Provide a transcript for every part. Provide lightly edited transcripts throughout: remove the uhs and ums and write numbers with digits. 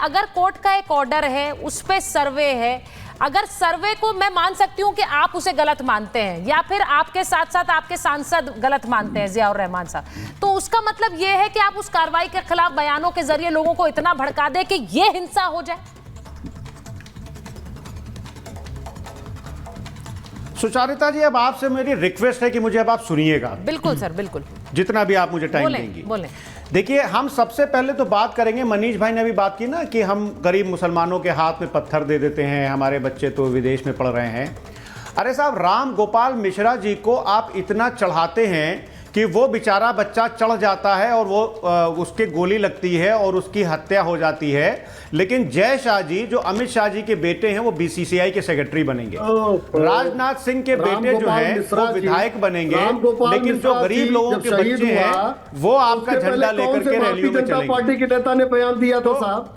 अगर कोर्ट का एक ऑर्डर है, उस पे सर्वे है, अगर सर्वे को मैं मान सकती हूं कि आप उसे गलत मानते हैं या फिर आपके साथ साथ आपके सांसद गलत मानते हैं जियाउर रहमान साहब, तो उसका मतलब यह है कि आप उस कार्रवाई के खिलाफ बयानों के जरिए लोगों को इतना भड़का दे कि यह हिंसा हो जाए। सुचारिता जी, अब आपसे मेरी रिक्वेस्ट है कि मुझे अब आप सुनिएगा। बिल्कुल सर, बिल्कुल, जितना भी आप मुझे टाइम देंगी। बोलें। देखिए, हम सबसे पहले तो बात करेंगे, मनीष भाई ने भी बात की ना कि हम गरीब मुसलमानों के हाथ में पत्थर दे देते हैं, हमारे बच्चे तो विदेश में पढ़ रहे हैं। अरे साहब, राम गोपाल मिश्रा जी को आप इतना चढ़ाते हैं कि वो बेचारा बच्चा चढ़ जाता है और वो उसके गोली लगती है और उसकी हत्या हो जाती है। लेकिन जय शाह जी, जो अमित शाह जी के बेटे हैं, वो बीसीसीआई के सेक्रेटरी बनेंगे। राजनाथ सिंह के बेटे जो हैं वो विधायक बनेंगे। लेकिन जो गरीब लोगों के बच्चे हैं वो आपका झंडा लेकर के रैलियों में चलेंगे। पार्टी के नेता ने बयान दिया था साहब,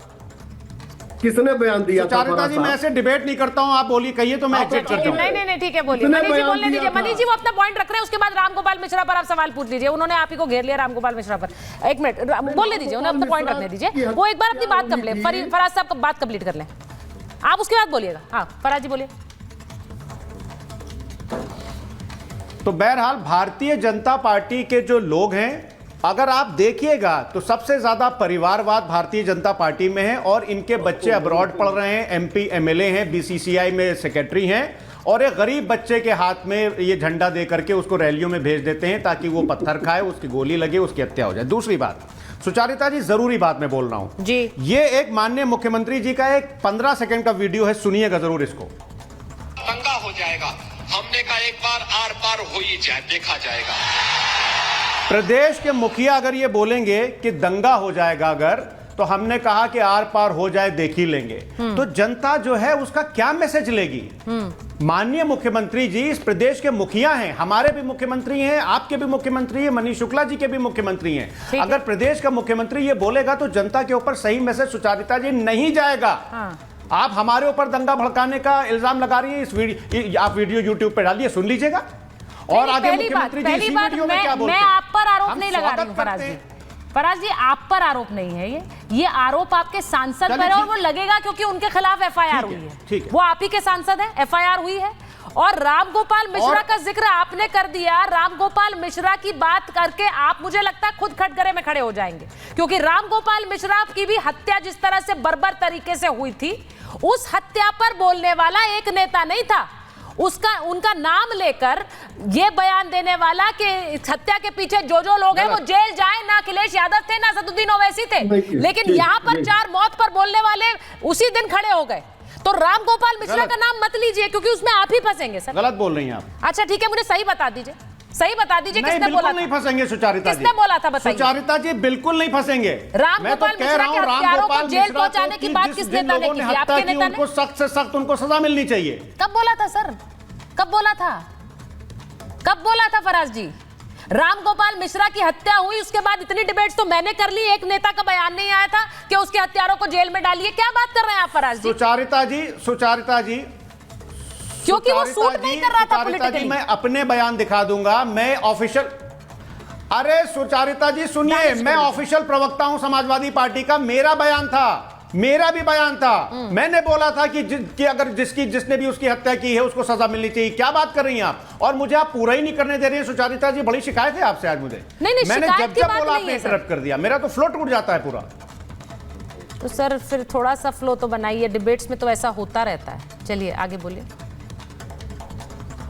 किसने बयान दिया था? सुचारिता जी, मैं ऐसे डिबेट नहीं करता हूं, आप बोलिए, कहिए तो मैं एक्सेप्ट करता हूं। नहीं, ठीक है, बोलिए। मनीष जी बोलने दीजिए। मनीष जी वो अपना पॉइंट रख रहे हैं, उसके बाद राम गोपाल मिश्रा पर आप सवाल पूछ लीजिए। उन्होंने आप ही को घेर लिया राम गोपाल मिश्रा पर। एक मिनट बोलने दीजिए, उन्हें अपना पॉइंट रखने दीजिए। वो एक बार अपनी बात कर ले, फराज साहब बात कंप्लीट कर लें, आप उसके बाद बोलिएगा। हाँ फराज जी बोलिए। तो बहरहाल भारतीय जनता पार्टी के जो लोग हैं, अगर आप देखिएगा तो सबसे ज्यादा परिवारवाद भारतीय जनता पार्टी में है और इनके बच्चे अब्रॉड पढ़ रहे हैं, एमपी एमएलए हैं, बीसीसीआई में सेक्रेटरी हैं और एक गरीब बच्चे के हाथ में ये झंडा दे करके उसको रैलियों में भेज देते हैं ताकि वो पत्थर खाए, उसकी गोली लगे, उसकी हत्या हो जाए। दूसरी बात, सुचारिता जी, जरूरी बात मैं बोल रहा हूं जी, ये एक माननीय मुख्यमंत्री जी का एक 15 सेकंड का वीडियो है, सुनिएगा जरूर इसको। दंगा हो जाएगा, हमने कहा एक बार आर पार हो ही जाए, देखा जाएगा। प्रदेश के मुखिया अगर ये बोलेंगे कि दंगा हो जाएगा अगर, तो हमने कहा कि आर पार हो जाए, देख ही लेंगे, तो जनता जो है उसका क्या मैसेज लेगी? माननीय मुख्यमंत्री जी इस प्रदेश के मुखिया हैं, हमारे भी मुख्यमंत्री हैं, आपके भी मुख्यमंत्री हैं, मनीष शुक्ला जी के भी मुख्यमंत्री हैं। अगर प्रदेश का मुख्यमंत्री ये बोलेगा तो जनता के ऊपर सही मैसेज, सुचारिता जी, नहीं जाएगा। आप हमारे ऊपर दंगा भड़काने का इल्जाम लगा रही है, आप वीडियो यूट्यूब पे डालिए, सुन लीजिएगा। और आगे मुख्यमंत्री जी इसी वीडियो में क्या बोलते हैं? मैं आप पर आरोप नहीं लगा रही हूं फराज जी। फराज जी, आप पर आरोप नहीं है ये आरोप आपके सांसद पर है और वो लगेगा क्योंकि उनके खिलाफ एफआईआर हुई है। वो आप ही के सांसद हैं, एफआईआर हुई है। और राम गोपाल मिश्रा का जिक्र आपने कर दिया। राम गोपाल मिश्रा की बात करके आप, मुझे लगता है, खुद खटगरे में खड़े हो जाएंगे, क्योंकि राम गोपाल मिश्रा की भी हत्या जिस तरह से बर्बर तरीके से हुई थी, उस हत्या पर बोलने वाला एक नेता नहीं था। उनका नाम लेकर ये बयान देने वाला कि हत्या के पीछे जो लोग हैं वो जेल जाए, ना अखिलेश यादव थे, ना सदुद्दीन ओवैसी थे। लेकिन यहाँ पर 4 मौत पर बोलने वाले उसी दिन खड़े हो गए। तो राम गोपाल मिश्रा का नाम मत लीजिए, क्योंकि उसमें आप ही फंसेंगे सर। गलत बोल रही हैं आप। अच्छा ठीक है, मुझे सही बता दीजिए, किसने बोला? नहीं फंसेंगे सुचारिता जी। किसने बोला था बताइए? सुचारिता जी बिल्कुल नहीं फंसेंगे। राम गोपाल मिश्रा के हत्यारों को जेल पहुंचाने की बात किस नेता ने की? आपके नेता ने। उनको सख्त से सख्त उनको सजा मिलनी चाहिए। कब बोला था सर? कब बोला था फराज जी? राम गोपाल मिश्रा की हत्या हुई, उसके बाद इतनी डिबेट्स तो मैंने कर ली, एक नेता का बयान नहीं आया था कि उसके हत्यारों को जेल में डालिए। क्या बात कर रहे हैं आप फराज जी? सुचारिता जी, क्योंकि वो सूट नहीं कर रहा था पॉलिटिकली। मैं अपने बयान दिखा दूंगा, मैं ऑफिशियल। अरे सुचारिता जी सुनिए, मैं ऑफिशियल प्रवक्ता हूं समाजवादी पार्टी का, मेरा बयान था, मेरा भी बयान था। मैंने बोला था कि अगर जिसने भी उसकी हत्या की है उसको सजा मिलनी चाहिए। क्या बात कर रही हैं आप? और मुझे आप पूरा ही नहीं करने दे रही हैं सुचारिता जी। बड़ी शिकायत है आपसे आज मुझे। मैंने जब बोला आपने इंटरप्ट कर दिया, मेरा तो फ्लो टूट जाता है पूरा। तो सर फिर थोड़ा सा फ्लो तो बनाइए, डिबेट्स में तो ऐसा होता रहता है। चलिए आगे बोलिए।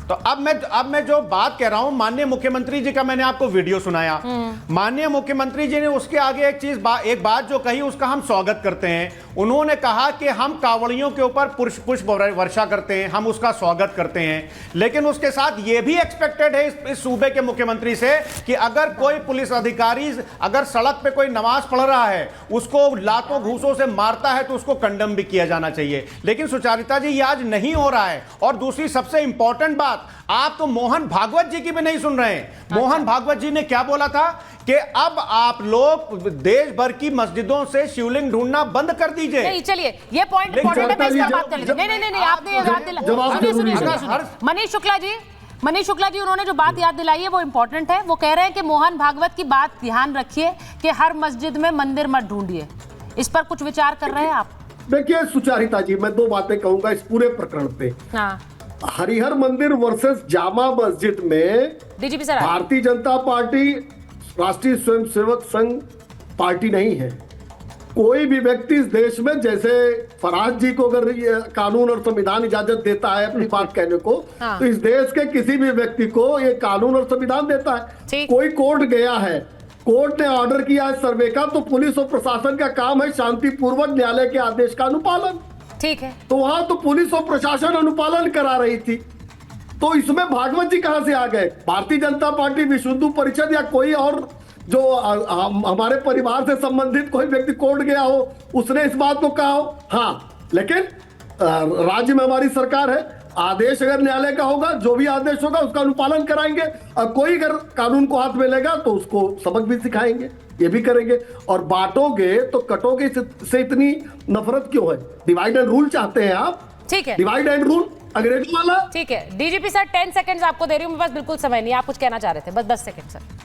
तो अब मैं जो बात कह रहा हूं, माननीय मुख्यमंत्री जी का मैंने आपको वीडियो सुनाया। माननीय मुख्यमंत्री जी ने उसके आगे एक बात जो कही, उसका हम स्वागत करते हैं। उन्होंने कहा कि हम कांवड़ियों के ऊपर पुष्प वर्षा करते हैं, हम उसका स्वागत करते हैं। लेकिन उसके साथ यह भी एक्सपेक्टेड है इस सूबे के मुख्यमंत्री से कि अगर कोई पुलिस अधिकारी अगर सड़क पे कोई नमाज पढ़ रहा है, उसको लातों घूसों से मारता है, तो उसको कंडम भी किया जाना चाहिए। लेकिन सुचारिता जी ये आज नहीं हो रहा है। और दूसरी सबसे इंपॉर्टेंट बात, आप तो मोहन भागवत जी की भी नहीं सुन रहे हैं। मोहन भागवत जी ने क्या बोला था कि अब आप लोग देश भर की मस्जिदों से शिवलिंग ढूंढना बंद कर दीजिए। नहीं चलिए, ये पॉइंट इंपॉर्टेंट है, मैं इस पर बात कर लीजिए। नहीं, आपने ये याद दिलाया। सुनिए मनीष शुक्ला जी उन्होंने जो बात याद दिलाई है वो इंपॉर्टेंट है। वो कह रहे हैं कि मोहन भागवत की बात ध्यान रखिए कि हर मस्जिद में मंदिर मत ढूंढिए। इस पर कुछ विचार कर रहे हैं आप? देखिए सुचारिता जी, मैं 2 बातें कहूंगा इस पूरे प्रकरण पे। हाँ, हरिहर मंदिर वर्सेस जामा मस्जिद में DGP sir, Bharatiya Janata party राष्ट्रीय स्वयंसेवक संघ पार्टी नहीं है। कोई भी व्यक्ति इस देश में, जैसे फराज जी को अगर ये कानून और संविधान इजाजत देता है अपनी बात कहने को, तो इस देश के किसी भी व्यक्ति को ये कानून और संविधान देता है। कोई कोर्ट गया है, कोर्ट ने ऑर्डर किया है सर्वे का, तो पुलिस और प्रशासन का काम है शांतिपूर्वक न्यायालय के आदेश का अनुपालन। ठीक है, तो वहां तो पुलिस और प्रशासन अनुपालन करा रही थी, तो इसमें भागवत जी कहां से आ गए? भारतीय जनता पार्टी, विश्व हिंदू परिषद या कोई और जो हमारे परिवार से संबंधित कोई व्यक्ति कोर्ट गया हो, उसने इस बात को कहा हो? हाँ, लेकिन राज्य में हमारी सरकार है, आदेश अगर न्यायालय का होगा, जो भी आदेश होगा उसका अनुपालन कराएंगे, और कोई अगर कानून को हाथ में लेगा तो उसको सबक भी सिखाएंगे, ये भी करेंगे। और बांटोगे तो कटोगे से इतनी नफरत क्यों है? डिवाइड एंड रूल चाहते हैं आप? ठीक है, डिवाइड एंड रूल अंग्रेजों वाला। ठीक है डीजीपी सर, 10 सेकंड्स आपको दे रही हूँ, मेरे पास बिल्कुल समय नहीं, आप कुछ कहना चाह रहे थे, बस 10 सेकंड सर।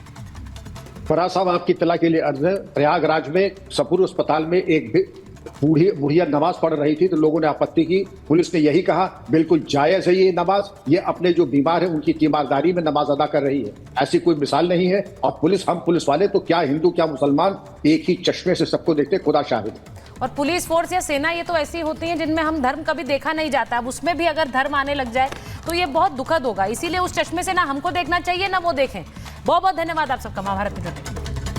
फराज साहब, आपकी इत्तला के लिए अर्ज है, प्रयागराज में सपूर अस्पताल में एक बुढ़िया नमाज पढ़ रही थी, तो लोगों ने आपत्ति की। पुलिस ने यही कहा बिल्कुल जायज है ये नमाज, ये अपने जो बीमार है उनकी तीमारदारी में नमाज अदा कर रही है, ऐसी कोई मिसाल नहीं है। और पुलिस, हम पुलिस वाले तो क्या हिंदू क्या मुसलमान, एक ही चश्मे से सबको देखते, खुदा शाहिद। और पुलिस फोर्स या सेना ये तो ऐसी होती है जिनमें हम धर्म कभी देखा नहीं जाता, अब उसमें भी अगर धर्म आने लग जाए तो ये बहुत दुखद होगा। इसीलिए उस चश्मे से ना हमको देखना चाहिए ना वो देखें। बहुत बहुत धन्यवाद आप सबका महाभारत में जुड़ने।